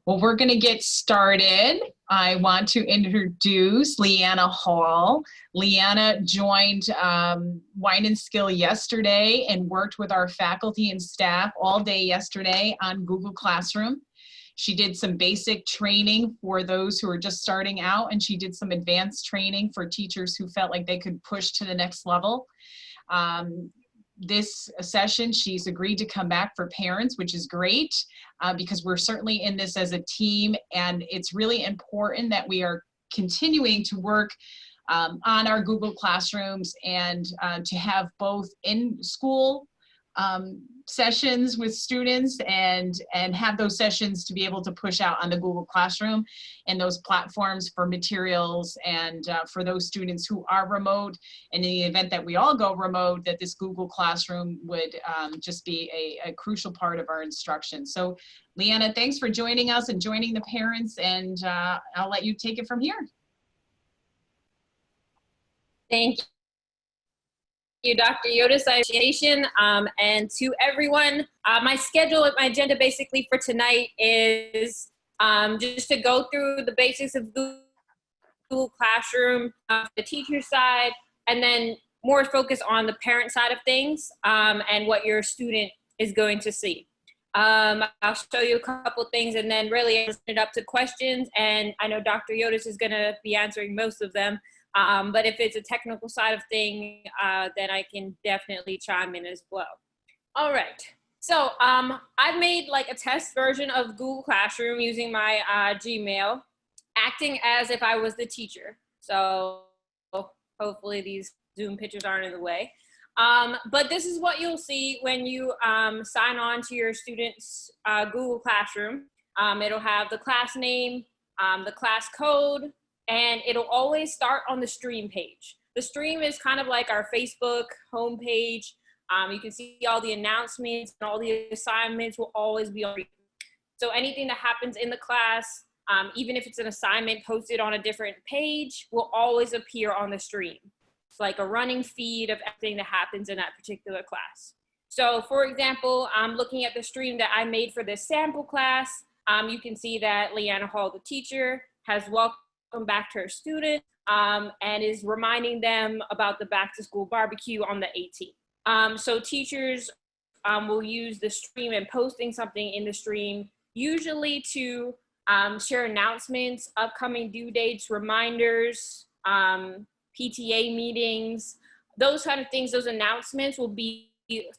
Well, we're going to get started. I want to introduce Leanna Hall. Leanna joined Wine and Skill yesterday and worked with our faculty and staff all day yesterday on Google Classroom. She did some basic training for those who are just starting out, and she did some advanced training for teachers who felt like they could push to the next level. This session, she's agreed to come back for parents, which is great because we're certainly in this as a team, and it's really important that we are continuing to work on our Google Classrooms and to have both in-school sessions with students and have those sessions to be able to push out on the Google Classroom and those platforms for materials and for those students who are remote. And in the event that we all go remote, that this Google Classroom would just be a crucial part of our instruction. So Leanna, thanks for joining us and joining the parents, and I'll let you take it from here. Thank you, Dr. Yildiz. I appreciate and to everyone, my schedule, my agenda basically for tonight is just to go through the basics of Google Classroom, the teacher side, and then more focus on the parent side of things and what your student is going to see. I'll show you a couple things and then really open it up to questions, and I know Dr. Yildiz is going to be answering most of them. But if it's a technical side of thing, then I can definitely chime in as well. All right, so I've made like a test version of Google Classroom using my Gmail, acting as if I was the teacher. So hopefully these Zoom pictures aren't in the way. But this is what you'll see when you sign on to your student's Google Classroom. It'll have the class name, the class code, and it'll always start on the stream page. The stream is kind of like our Facebook homepage. You can see all the announcements and all the assignments will always be on. So anything that happens in the class, even if it's an assignment posted on a different page, will always appear on the stream. It's like a running feed of everything that happens in that particular class. So for example, I'm looking at the stream that I made for this sample class. You can see that Leanna Hall, the teacher, has welcomed back to her students and is reminding them about the back to school barbecue on the 18th. So teachers will use the stream and posting something in the stream, usually to share announcements, upcoming due dates, reminders, PTA meetings, those kind of things. Those announcements will be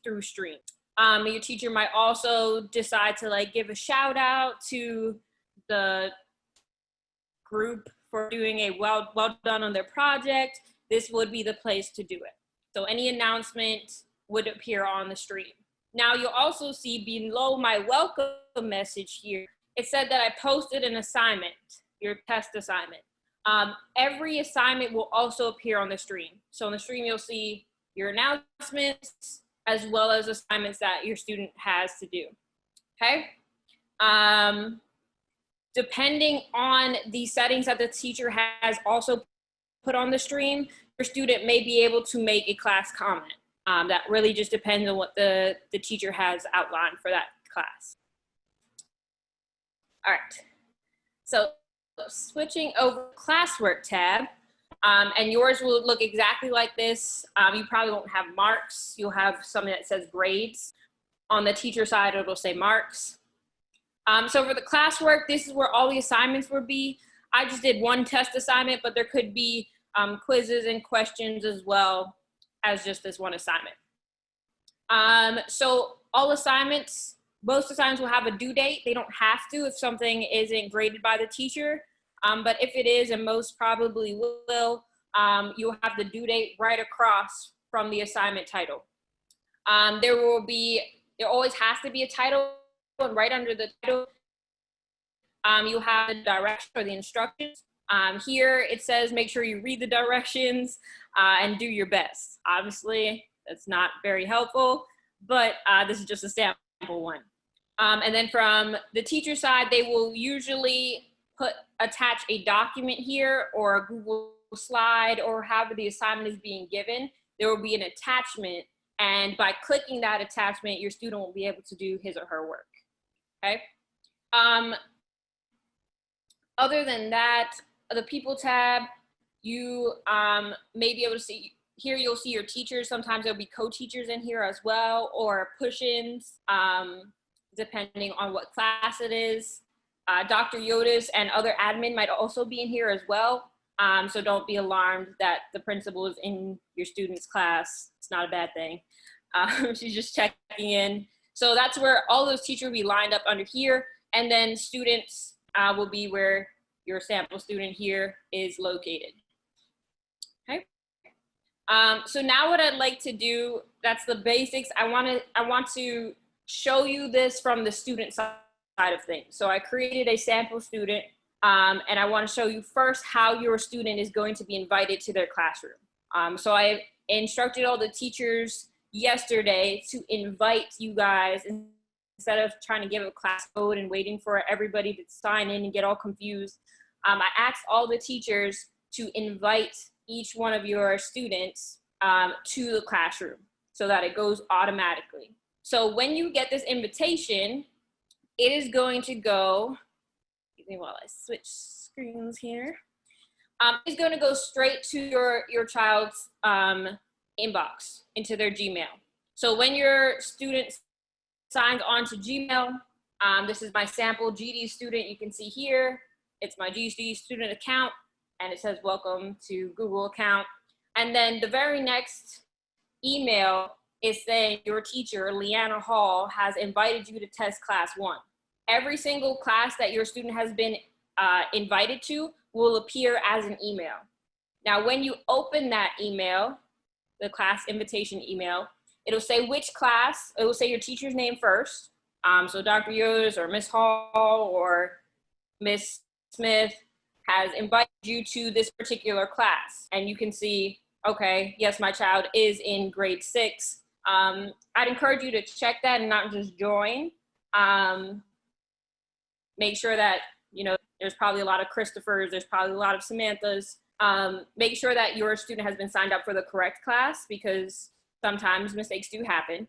through stream. Your teacher might also decide to like give a shout out to the group for doing a well done on their project. This would be the place to do it. So any announcement would appear on the stream. Now you'll also see below my welcome message here, it said that I posted an assignment, your test assignment. Every assignment will also appear on the stream. So on the stream, you'll see your announcements as well as assignments that your student has to do, okay? Depending on the settings that the teacher has also put on the stream, your student may be able to make a class comment. That really just depends on what the teacher has outlined for that class. All right, so switching over classwork tab, and yours will look exactly like this. You probably won't have marks. You'll have something that says grades. On the teacher side, it'll say marks. So for the classwork, this is where all the assignments will be. I just did one test assignment, but there could be quizzes and questions as well as just this one assignment. So all assignments, most assignments will have a due date. They don't have to if something isn't graded by the teacher, but if it is, and most probably will, you'll have the due date right across from the assignment title. There always has to be a title, and right under the title, you have the directions or the instructions. Here it says, make sure you read the directions and do your best. Obviously, that's not very helpful, but this is just a sample one. And then from the teacher side, they will usually attach a document here or a Google slide or however the assignment is being given. There will be an attachment, and by clicking that attachment, your student will be able to do his or her work. Okay. Other than that, the people tab, you may be able to see, here you'll see your teachers. Sometimes there'll be co-teachers in here as well, or push-ins, depending on what class it is. Dr. Yotis and other admin might also be in here as well. So don't be alarmed that the principal is in your student's class. It's not a bad thing. She's just checking in. So that's where all those teachers will be lined up under here. And then students will be where your sample student here is located. Okay. So now what I'd like to do, that's the basics. I want to show you this from the student side of things. So I created a sample student, and I want to show you first how your student is going to be invited to their classroom. So I instructed all the teachers yesterday to invite you guys, instead of trying to give a class code and waiting for everybody to sign in and get all confused. I asked all the teachers to invite each one of your students to the classroom so that it goes automatically. So when you get this invitation, it is going to go, excuse me while I switch screens here. It's going to go straight to your child's inbox, into their Gmail. So when your student signs on to Gmail, this is my sample GD student, you can see here, it's my GD student account, and it says welcome to Google account. And then the very next email is saying your teacher, Leanna Hall, has invited you to test class 1. Every single class that your student has been invited to will appear as an email. Now, when you open that email, the class invitation email, it'll say which class, it will say your teacher's name first. So Dr. Yodes or Miss Hall or Miss Smith has invited you to this particular class. And you can see, okay, yes, my child is in grade 6. I'd encourage you to check that and not just join. Make sure that, you know, there's probably a lot of Christophers, there's probably a lot of Samanthas. Make sure that your student has been signed up for the correct class, because sometimes mistakes do happen.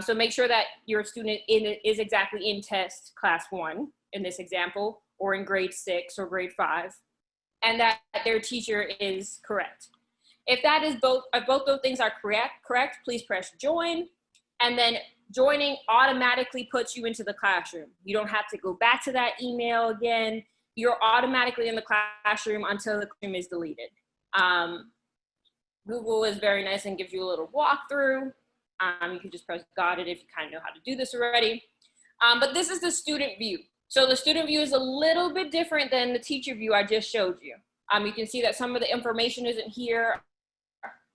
So make sure that your student is exactly in test class 1 in this example, or in grade 6 or grade 5, and that their teacher is correct. If that is if both those things are correct, please press join, and then joining automatically puts you into the classroom. You don't have to go back to that email again. You're automatically in the classroom until the classroom is deleted. Google is very nice and gives you a little walkthrough. You can just press got it if you kind of know how to do this already. But this is the student view. So the student view is a little bit different than the teacher view I just showed you. You can see that some of the information isn't here.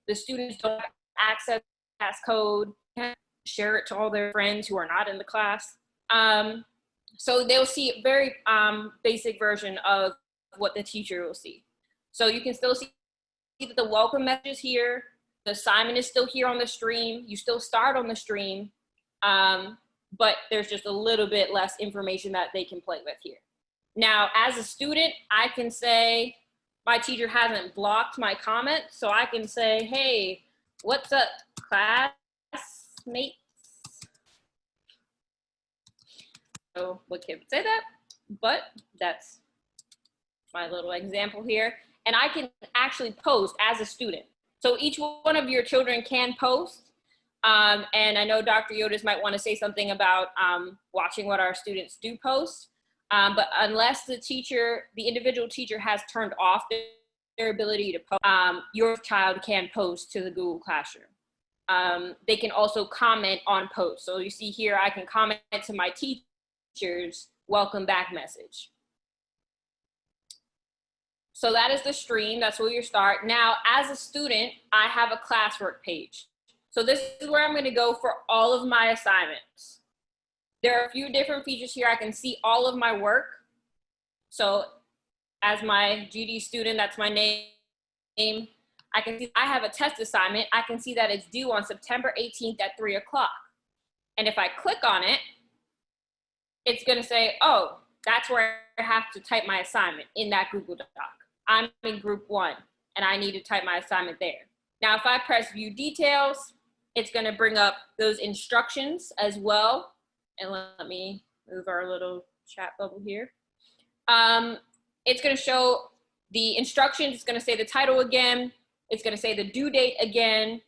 The students don't have access to class code, can't share it to all their friends who are not in the class. So they'll see a very basic version of what the teacher will see. So you can still see that the welcome message is here. The assignment is still here on the stream. You still start on the stream, but there's just a little bit less information that they can play with here. Now, as a student, I can say, my teacher hasn't blocked my comment, so I can say, hey, what's up, classmates? So what kid would say that, but that's my little example here. And I can actually post as a student. So each one of your children can post. And I know Dr. Yotis might want to say something about watching what our students do post. But unless the teacher, the individual teacher has turned off their ability to post, your child can post to the Google Classroom. They can also comment on posts. So you see here, I can comment to my teacher's welcome back message. So that is the stream, that's where you start. Now, as a student, I have a classwork page. So this is where I'm gonna go for all of my assignments. There are a few different features here. I can see all of my work. So as my GD student, that's my name. I can see I have a test assignment. I can see that it's due on September 18th at 3 o'clock. And if I click on it, it's gonna say, oh, that's where I have to type my assignment, in that Google Doc. I'm in group 1 and I need to type my assignment there. Now, if I press view details, it's gonna bring up those instructions as well. And let me move our little chat bubble here. it's going to show the instructions. It's going to say the title again. It's going to say the due date again.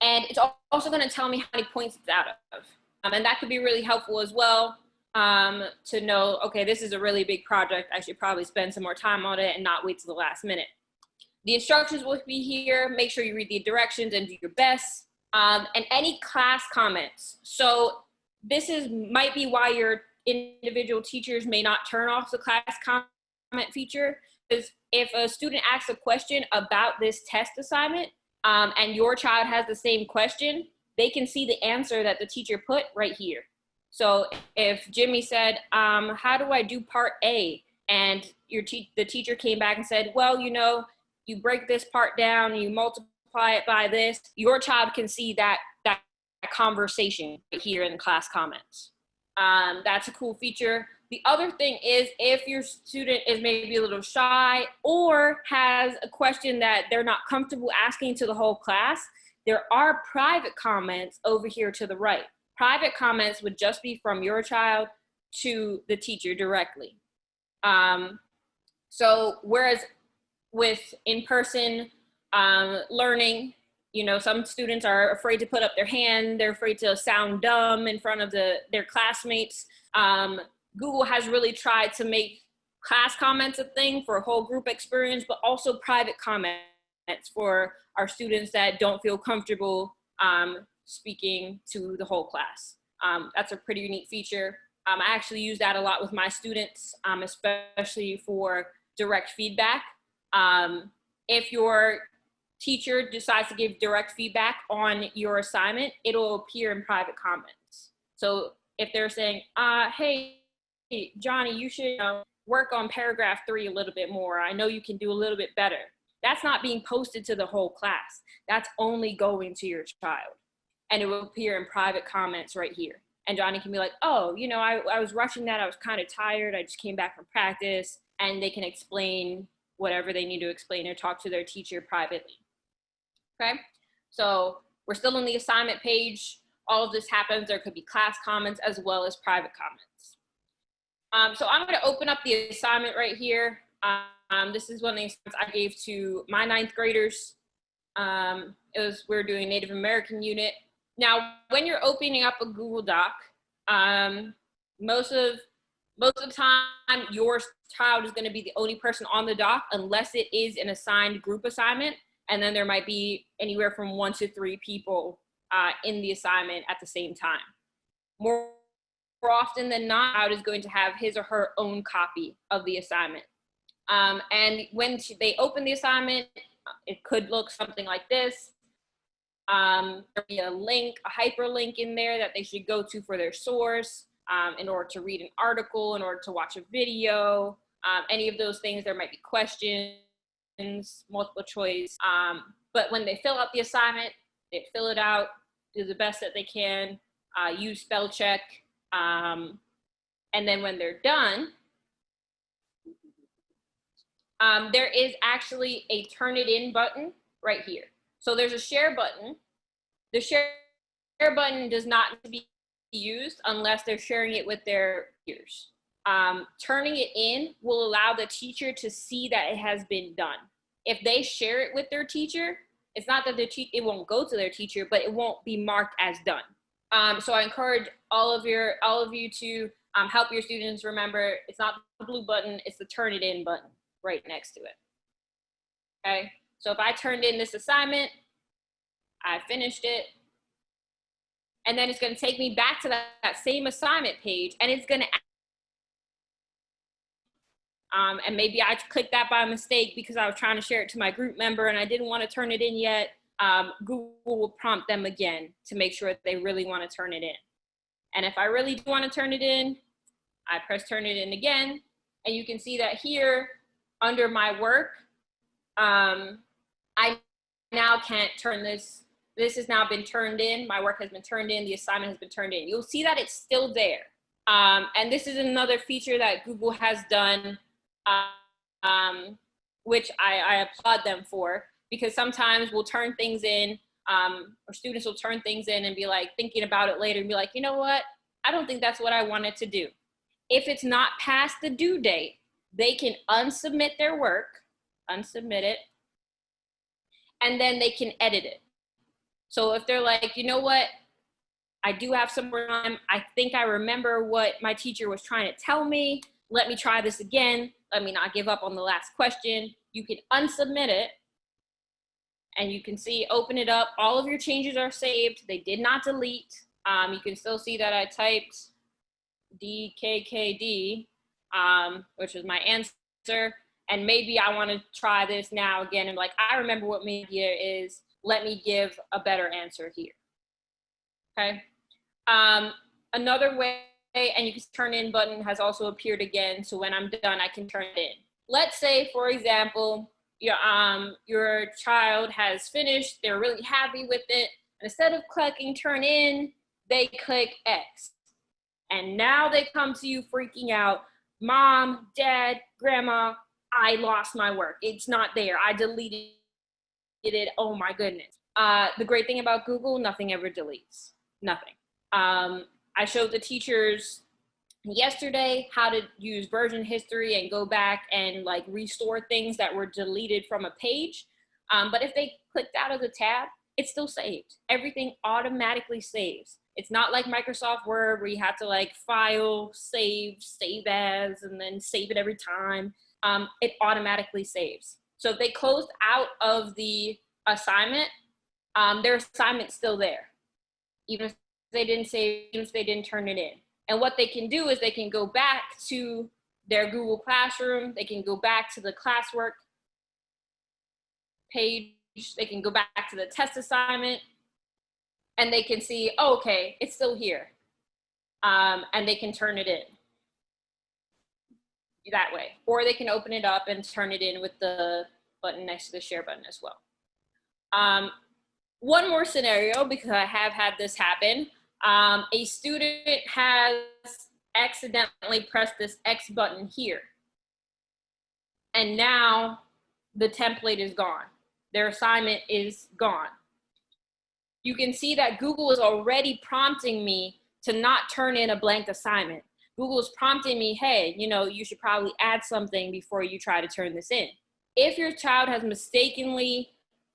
And it's also going to tell me how many points it's out of. And that could be really helpful as well, to know, okay, this is a really big project. I should probably spend some more time on it and not wait till the last minute. The instructions will be here. Make sure you read the directions and do your best. And any class comments. So this might be why your individual teachers may not turn off the class comment feature, because if a student asks a question about this test assignment, and your child has the same question, they can see the answer that the teacher put right here. So if Jimmy said, how do I do part A? And the teacher came back and said, well, you know, you break this part down and you multiply it by this, your child can see that conversation right here in the class comments. That's a cool feature. The other thing is, if your student is maybe a little shy or has a question that they're not comfortable asking to the whole class, there are private comments over here to the right. Private comments would just be from your child to the teacher directly. So whereas with in-person learning, you know, some students are afraid to put up their hand, they're afraid to sound dumb in front of their classmates. Google has really tried to make class comments a thing for a whole group experience, but also private comments for our students that don't feel comfortable speaking to the whole class. That's a pretty neat feature. I actually use that a lot with my students, especially for direct feedback. If your teacher decides to give direct feedback on your assignment, it'll appear in private comments. So if they're saying, hey, Johnny, you should work on paragraph 3 a little bit more. I know you can do a little bit better. That's not being posted to the whole class. That's only going to your child. And it will appear in private comments right here. And Johnny can be like, oh, you know, I was rushing that. I was kind of tired. I just came back from practice. And they can explain whatever they need to explain or talk to their teacher privately. Okay, so we're still on the assignment page. All of this happens. There could be class comments as well as private comments. So I'm going to open up the assignment right here. This is one of the assignments I gave to my 9th graders. We're doing Native American unit. Now, when you're opening up a Google Doc, most of the time, your child is going to be the only person on the doc unless it is an assigned group assignment. And then there might be anywhere from 1 to 3 people in the assignment at the same time. More often than not, child is going to have his or her own copy of the assignment. And when they open the assignment, it could look something like this. There'll be a link, a hyperlink in there that they should go to for their source in order to read an article, in order to watch a video, any of those things. There might be questions, multiple choice. But when they fill out the assignment, they fill it out, do the best that they can, use spell check. And then when they're done, there is actually a turn it in button right here. So there's a share button. The share button does not need to be used unless they're sharing it with their peers. Turning it in will allow the teacher to see that it has been done. If they share it with their teacher, it's not that it won't go to their teacher, but it won't be marked as done. So I encourage all of you to help your students remember it's not the blue button, it's the turn it in button right next to it. Okay, so if I turned in this assignment, I finished it, and then it's going to take me back to that same assignment page, and it's going to and maybe I clicked that by mistake because I was trying to share it to my group member and I didn't want to turn it in yet. Google will prompt them again to make sure that they really want to turn it in. And if I really do want to turn it in, I press turn it in again, and you can see that here under my work, I now can't turn this. This has now been turned in. My work has been turned in. The assignment has been turned in. You'll see that it's still there. And this is another feature that Google has done, which I applaud them for, because sometimes we'll turn things in, or students will turn things in and be like thinking about it later and be like, you know what? I don't think that's what I wanted to do. If it's not past the due date, they can unsubmit their work, unsubmit it, and then they can edit it. So if they're like, you know what, I do have some more time. I think I remember what my teacher was trying to tell me. Let me try this again. Let me not give up on the last question. You can unsubmit it, and you can see, open it up. All of your changes are saved. They did not delete. You can still see that I typed DKKD, which was my answer. And maybe I want to try this now again. And like, I remember what my idea is. Let me give a better answer here. Okay. Another way, and you can turn in button has also appeared again. So when I'm done, I can turn it in. Let's say, for example, your child has finished. They're really happy with it. And instead of clicking turn in, they click X. And now they come to you freaking out. Mom, Dad, Grandma, I lost my work. It's not there. I deleted it. Oh my goodness. The great thing about Google, nothing ever deletes. Nothing. I showed the teachers yesterday how to use version history and go back and like restore things that were deleted from a page. But if they clicked out of the tab, it's still saved. Everything automatically saves. It's not like Microsoft Word where you have to like file, save as, and then save it every time. It automatically saves. So if they closed out of the assignment, their assignment's still there, even if they didn't save, even if they didn't turn it in. And what they can do is they can go back to their Google Classroom. They can go back to the classwork page. They can go back to the test assignment, and they can see, oh, okay, it's still here. And they can turn it in that way. Or they can open it up and turn it in with the button next to the share button as well. One more scenario, because I have had this happen. A student has accidentally pressed this X button here. And now the template is gone. Their assignment is gone. You can see that Google is already prompting me to not turn in a blank assignment. Google is prompting me, hey, you should probably add something before you try to turn this in. If your child has mistakenly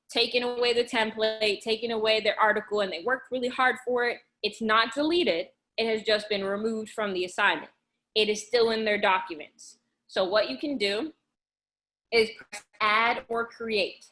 taken away the template, taken away their article, and they worked really hard for it, it's not deleted. It has just been removed from the assignment. It is still in their documents. So what you can do is press add or create.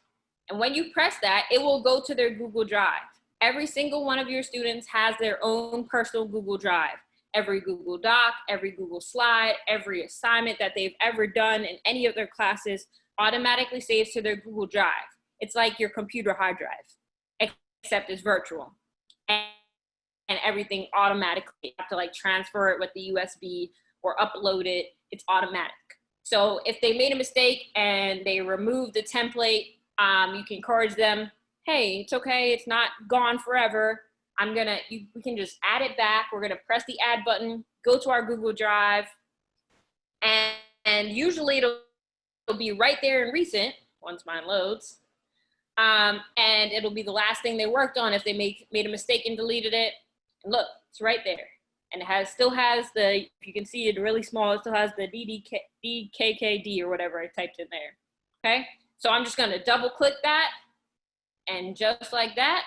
And when you press that, it will go to their Google Drive. Every single one of your students has their own personal Google Drive. Every Google Doc, every Google Slide, every assignment that they've ever done in any of their classes automatically saves to their Google Drive. It's like your computer hard drive, except it's virtual. And everything automatically, you have to like transfer it with the USB or upload it. It's automatic. So if they made a mistake and they removed the template, you can encourage them, hey, it's okay, it's not gone forever. We can just add it back. We're gonna press the add button, go to our Google Drive, and usually it'll be right there in recent, once mine loads. And it'll be the last thing they worked on if they made a mistake and deleted it. And look, it's right there. And it still has the, if you can see it really small, it still has the DKKD or whatever I typed in there, okay? So I'm just gonna double click that, and just like that,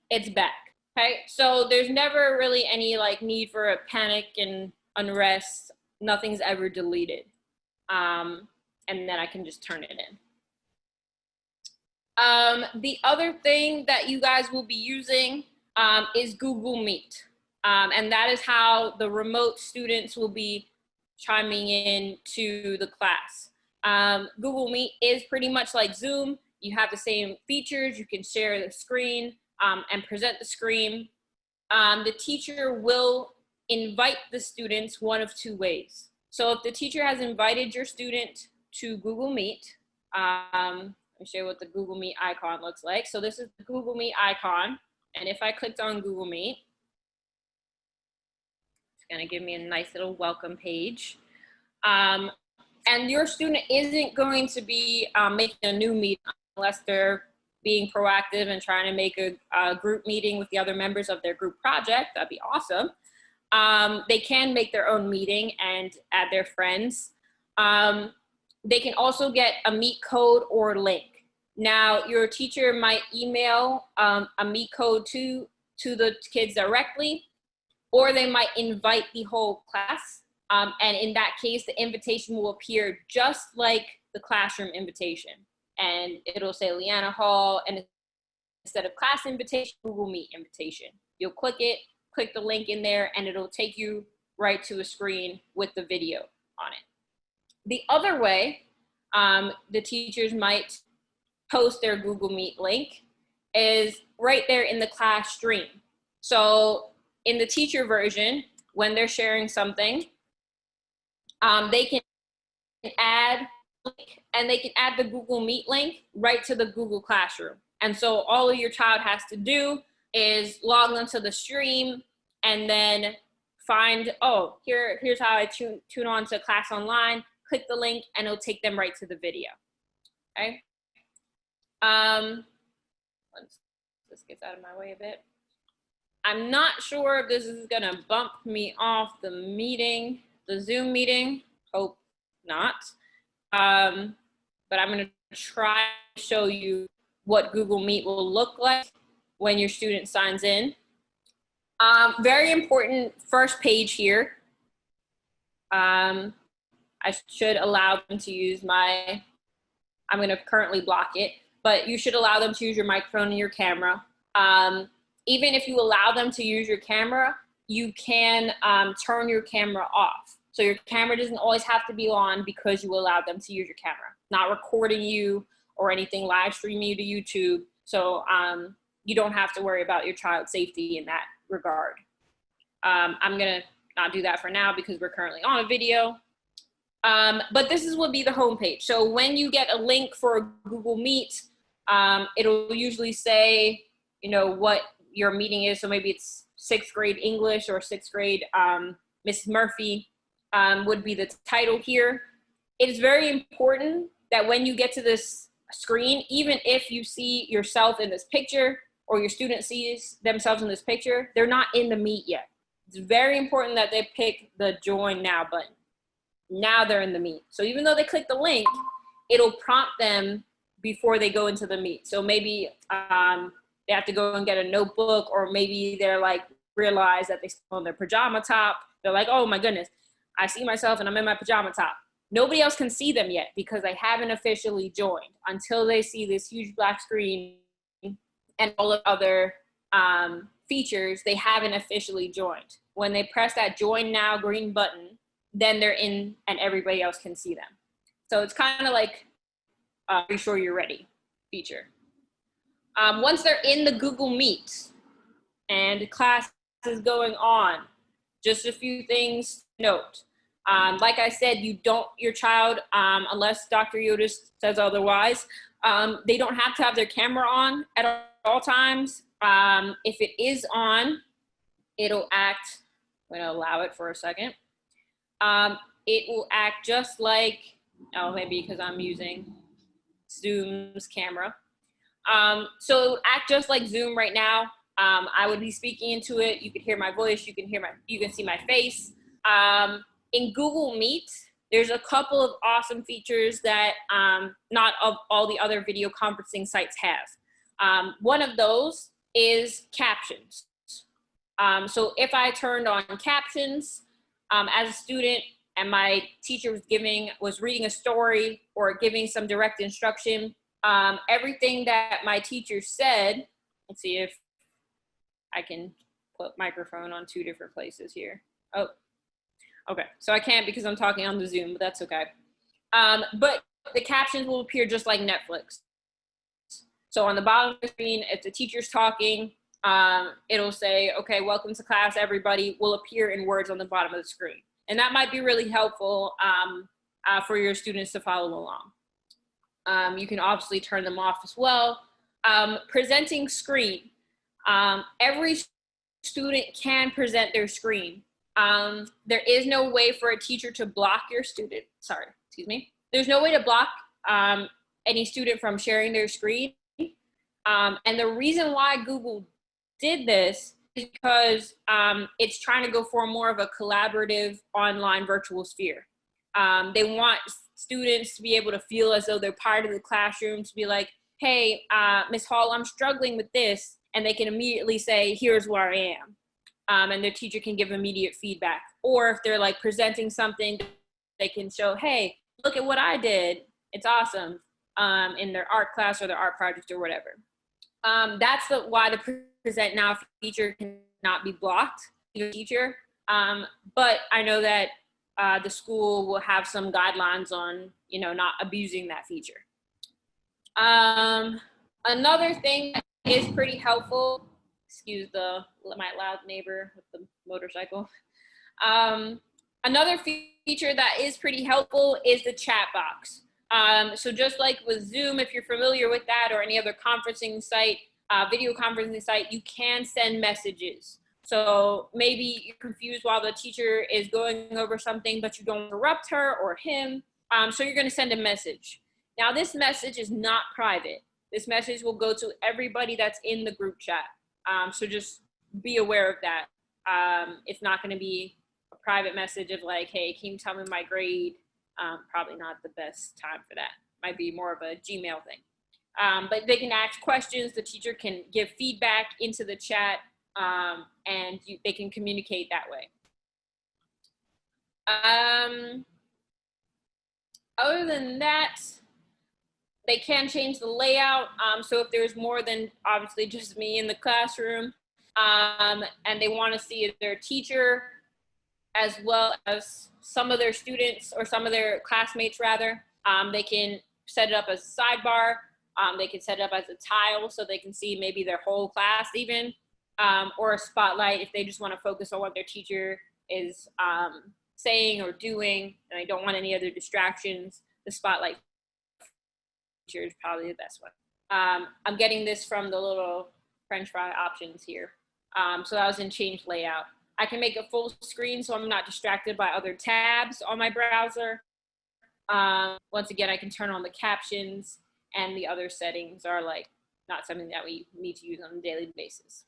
it's back, okay? So there's never really any like need for a panic and unrest. Nothing's ever deleted. And then I can just turn it in. The other thing that you guys will be using is Google Meet. And that is how the remote students will be chiming in to the class. Google Meet is pretty much like Zoom. You have the same features. You can share the screen and present the screen. The teacher will invite the students one of two ways. So if the teacher has invited your student to Google Meet, let me show you what the Google Meet icon looks like. So this is the Google Meet icon. And if I clicked on Google Meet, it's gonna give me a nice little welcome page. And your student isn't going to be making a new meet unless they're being proactive and trying to make a group meeting with the other members of their group project. That'd be awesome. They can make their own meeting and add their friends. They can also get a Meet code or link. Now, your teacher might email a Meet code to the kids directly, or they might invite the whole class. And in that case, the invitation will appear just like the classroom invitation. And it'll say Leanna Hall, and instead of class invitation, Google Meet invitation. You'll click it, click the link in there, and it'll take you right to a screen with the video on it. The other way the teachers might post their Google Meet link is right there in the class stream. So in the teacher version, when they're sharing something, they can add and they can add the Google Meet link right to the Google Classroom. And so all your child has to do is log onto the stream and then find, oh, here's how I tune on to Class Online, click the link, and it'll take them right to the video, okay? This gets out of my way a bit. I'm not sure if this is gonna bump me off the meeting, the Zoom meeting, hope not. But I'm gonna try to show you what Google Meet will look like when your student signs in. Very important first page here. I should allow them to use I'm gonna currently block it, but you should allow them to use your microphone and your camera. Even if you allow them to use your camera, you can turn your camera off. So your camera doesn't always have to be on because you allow them to use your camera. Not recording you or anything, live streaming you to YouTube. So you don't have to worry about your child's safety in that regard. I'm gonna not do that for now because we're currently on a video. But this would be the homepage. So when you get a link for a Google Meet, it'll usually say, you know, what your meeting is. So maybe it's 6th grade English or 6th grade Miss Murphy would be the title here. It is very important that when you get to this screen, even if you see yourself in this picture or your student sees themselves in this picture, they're not in the Meet yet. It's very important that they pick the Join Now button. Now they're in the Meet. So even though they click the link, it'll prompt them before they go into the Meet. So maybe they have to go and get a notebook, or maybe they're like, realize that they still on their pajama top. They're like, oh my goodness, I see myself and I'm in my pajama top. Nobody else can see them yet because they haven't officially joined until they see this huge black screen and all the other features. They haven't officially joined. When they press that Join Now green button, then they're in and everybody else can see them. So it's kind of like Are you sure you're ready feature. Once they're in the Google Meet and class is going on, just a few things to note. Like I said, your child, unless Dr. Yildiz says otherwise, they don't have to have their camera on at all times. If it is on, it'll act, I'm gonna allow it for a second. It will act just like, oh, maybe because I'm using Zoom's camera. So it will act just like Zoom right now. I would be speaking into it. You can hear my voice. You can see my face. In Google Meet, there's a couple of awesome features that not all the other video conferencing sites have. One of those is captions. So if I turned on captions as a student and my teacher was reading a story or giving some direct instruction, everything that my teacher said, let's see if I can put microphone on 2 different places here. Oh, okay. So I can't because I'm talking on the Zoom, but that's okay. But the captions will appear just like Netflix. So on the bottom of the screen, if the teacher's talking, it'll say, okay, welcome to class, everybody, will appear in words on the bottom of the screen. And that might be really helpful for your students to follow along. You can obviously turn them off as well. Presenting screen. Every student can present their screen. There is no way for a teacher to block your student, There's no way to block any student from sharing their screen. And the reason why Google did this because it's trying to go for more of a collaborative online virtual sphere. They want students to be able to feel as though they're part of the classroom, to be like, hey, Ms. Hall, I'm struggling with this. And they can immediately say, here's where I am. And their teacher can give immediate feedback. Or if they're like presenting something, they can show, hey, look at what I did. It's awesome, in their art class or their art project or whatever. That's why the present now feature cannot be blocked, your teacher. But I know that the school will have some guidelines on, not abusing that feature. Another thing that is pretty helpful, excuse my loud neighbor with the motorcycle. Another feature that is pretty helpful is the chat box. So just like with Zoom, if you're familiar with that, or any other conferencing site, video conferencing site, you can send messages. So maybe you're confused while the teacher is going over something, but you don't interrupt her or him. So you're going to send a message. Now, this message is not private. This message will go to everybody that's in the group chat. So just be aware of that. It's not going to be a private message of like, hey, can you tell me my grade? Probably not the best time for that. Might be more of a Gmail thing. But they can ask questions. The teacher can give feedback into the chat, and they can communicate that way. Other than that, they can change the layout. So if there's more than obviously just me in the classroom, and they want to see their teacher as well as some of their students or some of their classmates rather, they can set it up as a sidebar. They can set it up as a tile so they can see maybe their whole class even, or a spotlight if they just want to focus on what their teacher is saying or doing, and I don't want any other distractions. The spotlight feature is probably the best one. I'm getting this from the little French fry options here. So that was in change layout. I can make it full screen so I'm not distracted by other tabs on my browser. Once again, I can turn on the captions, and the other settings are like not something that we need to use on a daily basis.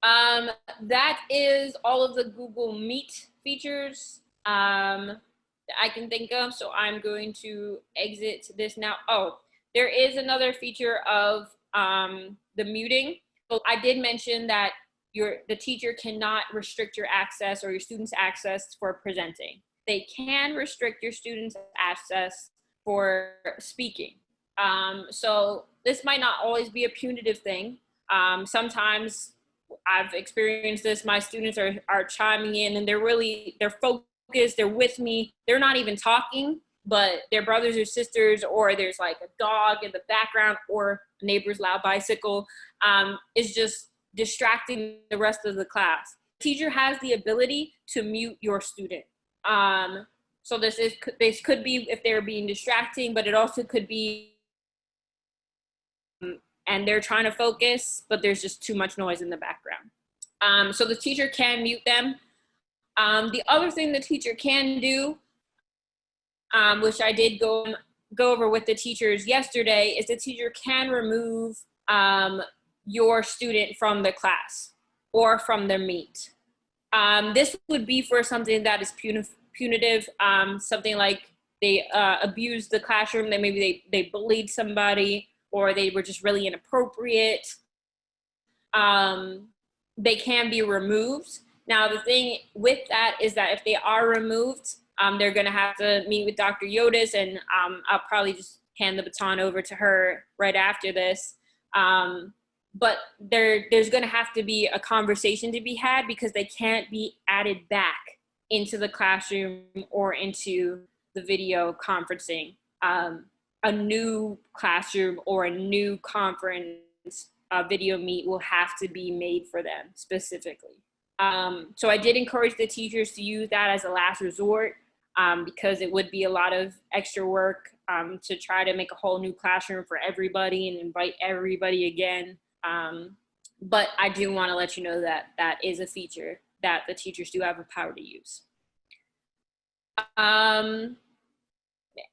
That is all of the Google Meet features that I can think of. So I'm going to exit this now. Oh, there is another feature of the muting. So I did mention that the teacher cannot restrict your access or your students' access for presenting. They can restrict your students' access for speaking. So this might not always be a punitive thing. Sometimes I've experienced this. My students are chiming in, and they're focused, they're with me. They're not even talking, but their brothers or sisters, or there's like a dog in the background, or a neighbor's loud bicycle, is just distracting the rest of the class. The teacher has the ability to mute your student. So this could be if they're being distracting, but it also could be and they're trying to focus, but there's just too much noise in the background. So the teacher can mute them. The other thing the teacher can do, which I did go over with the teachers yesterday, is the teacher can remove your student from the class or from their meet. This would be for something that is punitive, something like they abused the classroom, that maybe they bullied somebody, or they were just really inappropriate. They can be removed. Now, the thing with that is that if they are removed, they're gonna have to meet with Dr. Yotis, and I'll probably just hand the baton over to her right after this. But there's gonna have to be a conversation to be had, because they can't be added back into the classroom or into the video conferencing. A new classroom or a new conference video meet will have to be made for them specifically. So I did encourage the teachers to use that as a last resort, because it would be a lot of extra work to try to make a whole new classroom for everybody and invite everybody again. But I do want to let you know that that is a feature that the teachers do have the power to use.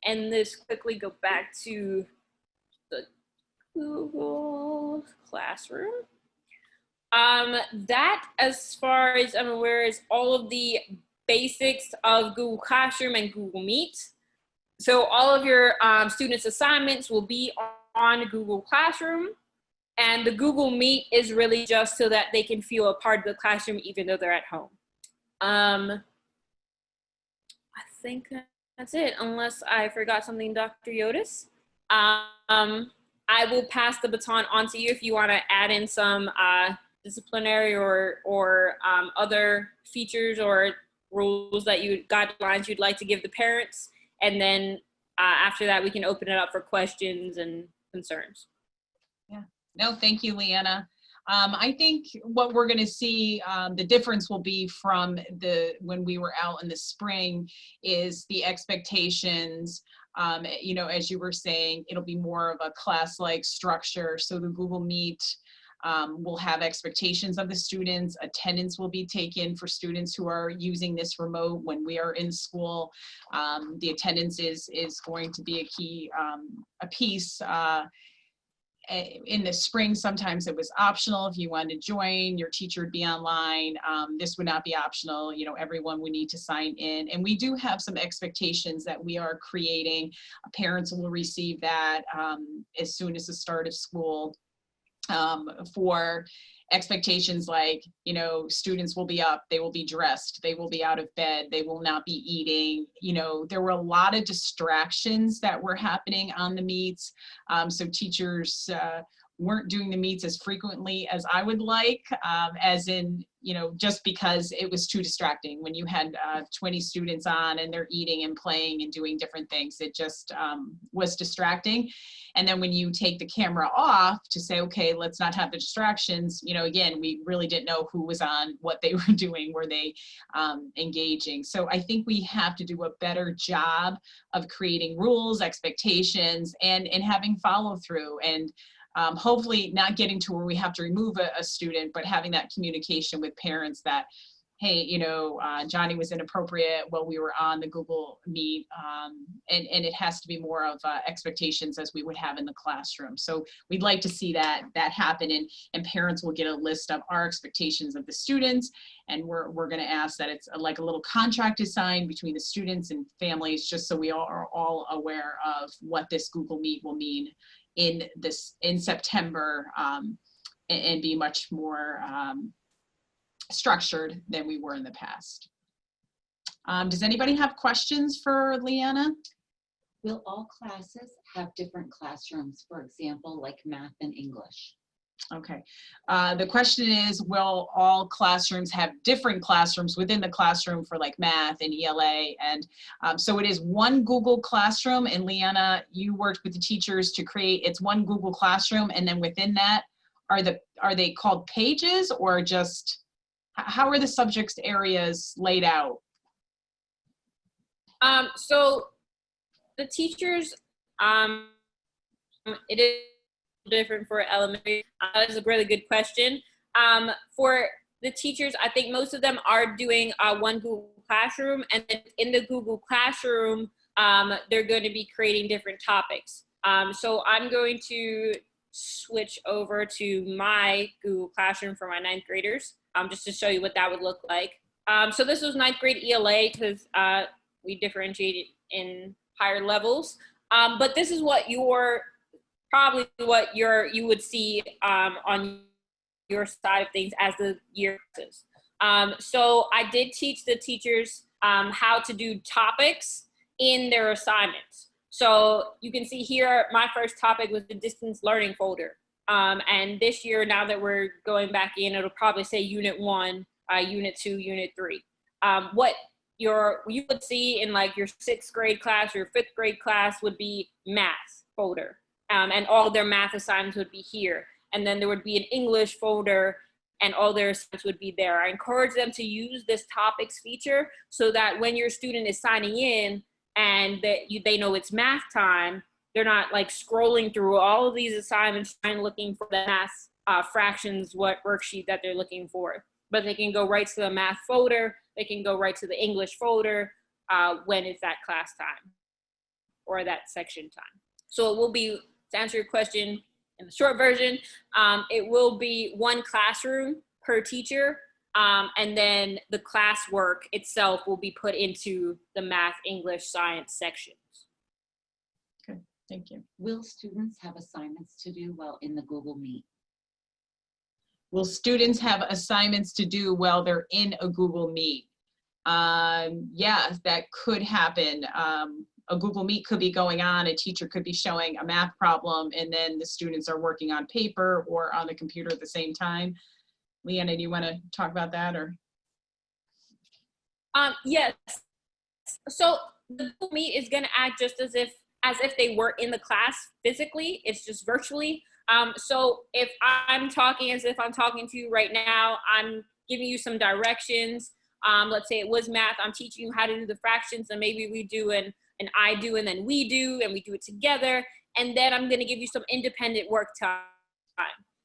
And this quickly go back to the Google Classroom. That, as far as I'm aware, is all of the basics of Google Classroom and Google Meet. So all of your students' assignments will be on Google Classroom, and the Google Meet is really just so that they can feel a part of the classroom even though they're at home. I think that's it, unless I forgot something, Dr. Yodis. I will pass the baton on to you if you want to add in some disciplinary or other features or rules that guidelines you'd like to give the parents. And then after that, we can open it up for questions and concerns. Yeah, no, thank you, Leanna. I think what we're going to see, the difference will be from when we were out in the spring is the expectations. You know, as you were saying, it'll be more of a class-like structure. So the Google Meet will have expectations of the students. Attendance will be taken for students who are using this remote when we are in school. The attendance is going to be a key a piece. In the spring, sometimes it was optional. If you wanted to join, your teacher would be online. This would not be optional. You know, everyone would need to sign in. And we do have some expectations that we are creating. Parents will receive that as soon as the start of school. For expectations like, you know, students will be up, they will be dressed, they will be out of bed, they will not be eating. You know, there were a lot of distractions that were happening on the meets. So teachers weren't doing the meets as frequently as I would like, as in, you know, just because it was too distracting. When you had 20 students on and they're eating and playing and doing different things, it just was distracting. And then when you take the camera off to say, okay, let's not have the distractions, you know, again, we really didn't know who was on, what they were doing, were they engaging. So I think we have to do a better job of creating rules, expectations, and having follow through. And hopefully not getting to where we have to remove a student, but having that communication with parents that, hey, you know, Johnny was inappropriate while we were on the Google Meet, and it has to be more of expectations as we would have in the classroom. So we'd like to see that happen, and parents will get a list of our expectations of the students, and we're going to ask that it's like a little contract is signed between the students and families, just so we are all aware of what this Google Meet will mean in September, and be much more structured than we were in the past. Does anybody have questions for Leanna? Will all classes have different classrooms, for example, like math and English? Okay. The question is, will all classrooms have different classrooms within the classroom for like math and ELA? And so it is one Google Classroom, and Leanna, you worked with the teachers to create, it's one Google Classroom, and then within that, are they called pages, or just, how are the subject areas laid out? So the teachers, it is different for elementary. That's a really good question. For the teachers, I think most of them are doing one Google Classroom, and then in the Google Classroom, they're going to be creating different topics. So I'm going to switch over to my Google Classroom for my 9th graders, just to show you what that would look like. So this was 9th grade ELA, because we differentiated in higher levels. But this is what probably what you would see on your side of things as the year passes. So I did teach the teachers how to do topics in their assignments. So you can see here, my first topic was the distance learning folder. And this year, now that we're going back in, it'll probably say Unit 1, Unit 2, Unit 3. What you would see in like your 6th grade class, your 5th grade class would be math folder. And all their math assignments would be here. And then there would be an English folder, and all their assignments would be there. I encourage them to use this topics feature so that when your student is signing in and they know it's math time, they're not like scrolling through all of these assignments trying looking for the math fractions, what worksheet that they're looking for. But they can go right to the math folder, they can go right to the English folder when it's that class time or that section time. So it will be, to answer your question, in the short version, it will be one classroom per teacher. And then the classwork itself will be put into the math, English, science sections. Okay, thank you. Will students have assignments to do while in the Google Meet? Will students have assignments to do while they're in a Google Meet? Yeah, that could happen. A Google Meet could be going on, a teacher could be showing a math problem, and then the students are working on paper or on the computer at the same time. Leanna, do you want to talk about that, or? Yes. So the Google Meet is going to act just as if they were in the class physically. It's just virtually. So if I'm talking as if I'm talking to you right now, I'm giving you some directions. Let's say it was math. I'm teaching you how to do the fractions, and maybe we do an I do, and then we do, and we do it together. And then I'm going to give you some independent work time.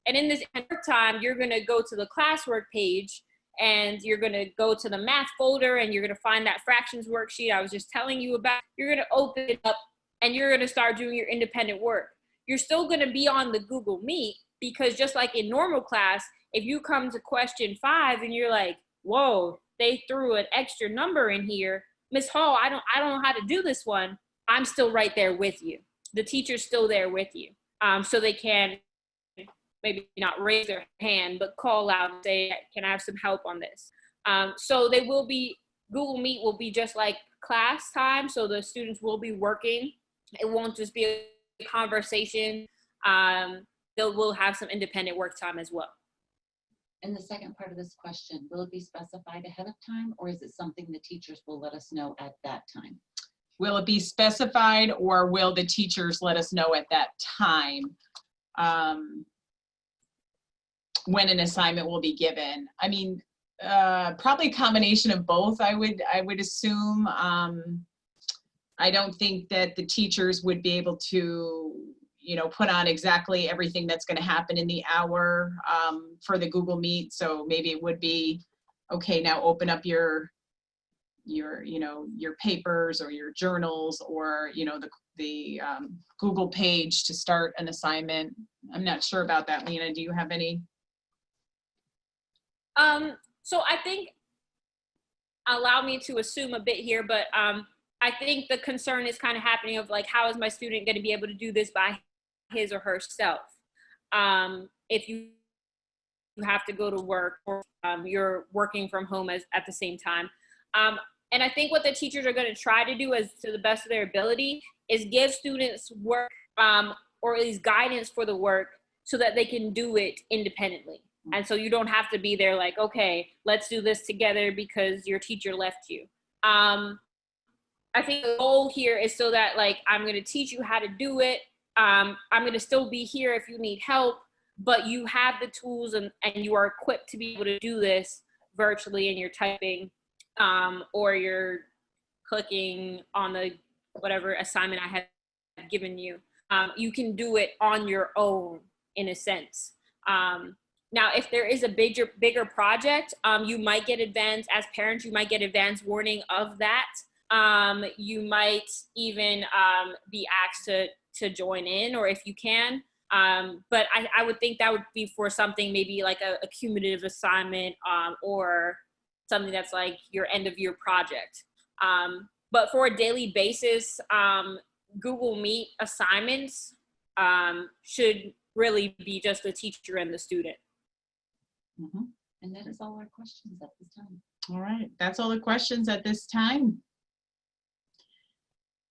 And in this work time, you're going to go to the classwork page, and you're going to go to the math folder, and you're going to find that fractions worksheet I was just telling you about. You're going to open it up, and you're going to start doing your independent work. You're still going to be on the Google Meet, because just like in normal class, if you come to question 5 and you're like, whoa, they threw an extra number in here, Miss Hall, I don't know how to do this one. I'm still right there with you. The teacher's still there with you. So they can maybe not raise their hand, but call out and say, can I have some help on this? So they will be, Google Meet will be just like class time. So the students will be working. It won't just be a conversation. We'll have some independent work time as well. And the second part of this question, will it be specified ahead of time, or is it something the teachers will let us know at that time? Will it be specified, or will the teachers let us know at that time when an assignment will be given? I mean, probably a combination of both, I would assume. I don't think that the teachers would be able to, put on exactly everything that's going to happen in the hour for the Google Meet. So maybe it would be, okay, now open up your papers or your journals, or, the Google page to start an assignment. I'm not sure about that. Lena, do you have any? So I think, allow me to assume a bit here, but I think the concern is kind of happening of like, how is my student going to be able to do this by his or herself? If you have to go to work, or you're working from home at the same time. And I think what the teachers are going to try to do, as to the best of their ability, is give students work or at least guidance for the work so that they can do it independently. And so you don't have to be there like, okay, let's do this together because your teacher left you. I think the goal here is so that, like, I'm going to teach you how to do it. I'm going to still be here if you need help, but you have the tools and you are equipped to be able to do this virtually, and you're typing or you're clicking on the whatever assignment I have given you. You can do it on your own, in a sense. Now, if there is a bigger project, you might get advanced, as parents, you might get advance warning of that. You might even be asked to join in, or if you can. But I would think that would be for something maybe like a cumulative assignment or something that's like your end of year project. But for a daily basis, Google Meet assignments should really be just the teacher and the student. Mm-hmm. And that is all our questions at this time. All right, that's all the questions at this time.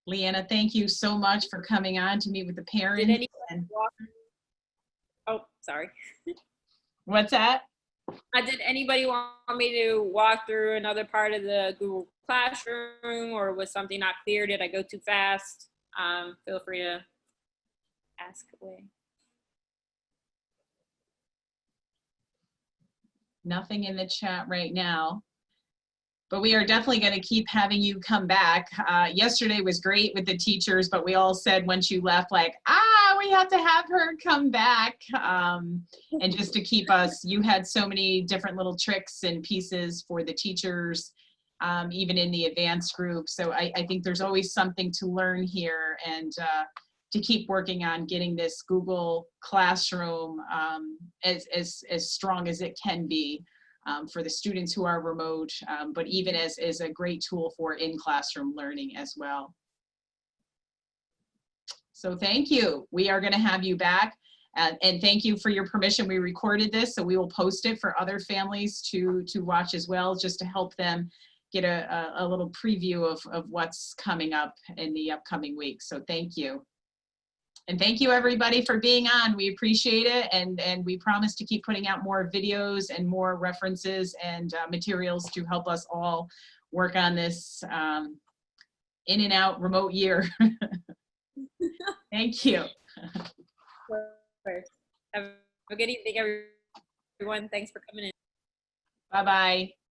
Leanna, thank you so much for coming on to meet with the parents. Oh, sorry. What's that? Did anybody want me to walk through another part of the Google Classroom, or was something not clear? Did I go too fast? Feel free to ask away. Nothing in the chat right now, but we are definitely going to keep having you come back. Yesterday was great with the teachers, but we all said once you left, like, we have to have her come back. And just to keep us, you had so many different little tricks and pieces for the teachers, even in the advanced group. So I think there's always something to learn here. And to keep working on getting this Google Classroom as strong as it can be for the students who are remote, but even as a great tool for in-classroom learning as well. So thank you. We are going to have you back. And thank you for your permission. We recorded this, so we will post it for other families to watch as well, just to help them get a little preview of what's coming up in the upcoming weeks. So thank you. And thank you everybody for being on. We appreciate it. And we promise to keep putting out more videos and more references and materials to help us all work on this in and out remote year. Thank you. Have a good evening, everyone. Thanks for coming in. Bye-bye.